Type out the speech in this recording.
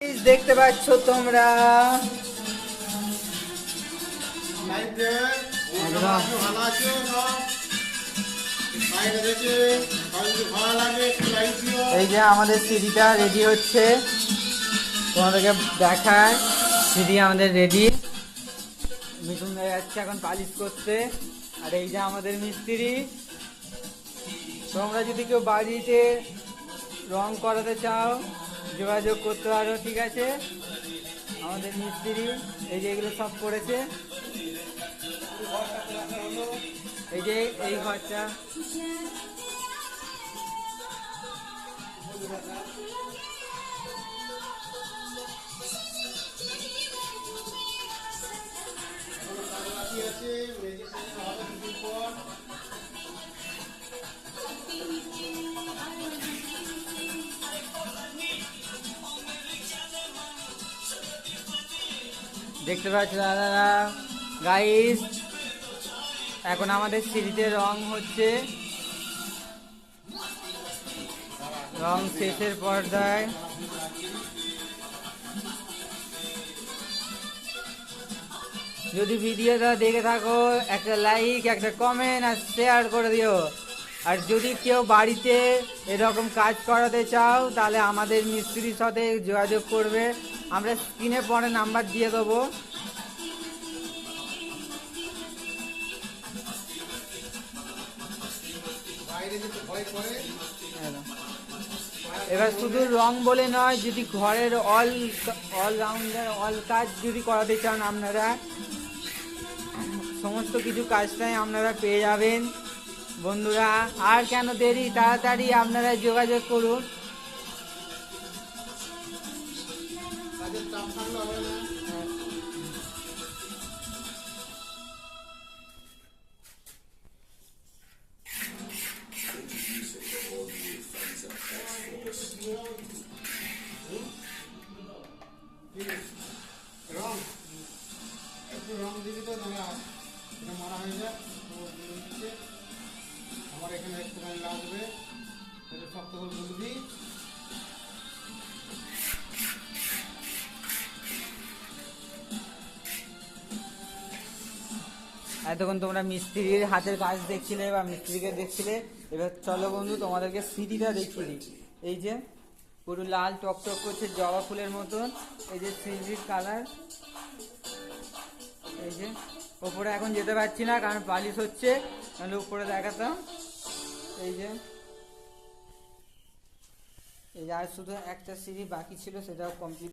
দেখতে পাচ্ছ তোমরা এই যে আমাদের সিঁড়িটা রেডি হচ্ছে, তোমাদেরকে দেখায়। সিঁড়ি আমাদের রেডি, মিঠুন হয়ে যাচ্ছে এখন পালিশ করতে। আর এই যে আমাদের মিস্ত্রি। তোমরা যদি কেউ বাড়িতে রং করাতে চাও যোগাযোগ করতে পারো, ঠিক আছে। আমাদের মিস্ত্রি এই যে এগুলো সব করেছে। এই যে এই ঘরটা দেখতে পাচ্ছ দাদারা গাইস। এখন আমাদের সিঁড়িতে রং হচ্ছে, রং শেষের পর্দায়। যদি ভিডিওটা দেখে থাকো একটা লাইক, একটা কমেন্ট আর শেয়ার করে দিও। আর যদি কেউ বাড়িতে এরকম কাজ করাতে চাও তাহলে আমাদের মিস্ত্রির সাথে যোগাযোগ করবে, আমরা স্ক্রিনে পরে নাম্বার দিয়ে দেবো। এবার শুধু রং বলে নয়, যদি ঘরের অলরাউন্ডার অল কাজ যদি করাতে চান আপনারা, সমস্ত কিছু কাজটাই আপনারা পেয়ে যাবেন বন্ধুরা। আর কেন দেরি, তাড়াতাড়ি আপনারা যোগাযোগ করুন। রং দিবি তো মারা হয়ে যায়। আমার এখানে একটুখানি লাগবে, শক্ত করে বুঝবি। এতক্ষণ তোমরা মিস্ত্রির হাতের কাজ দেখছিলে বা মিস্ত্রিকে দেখছিলে, এবার চলো বন্ধু তোমাদেরকে সিঁড়িটা দেখিয়ে দিই। এই যে পুরো লাল টকটক করছে জবা ফুলের মতন, এই যে সিঁড়ির কালার। এই যে ওপরে এখন যেতে পারছি না কারণ পালিশ হচ্ছে, তাহলে উপরে দেখাতাম। এই যে আর শুধু একটা সিঁড়ি বাকি ছিল, সেটাও কমপ্লিট।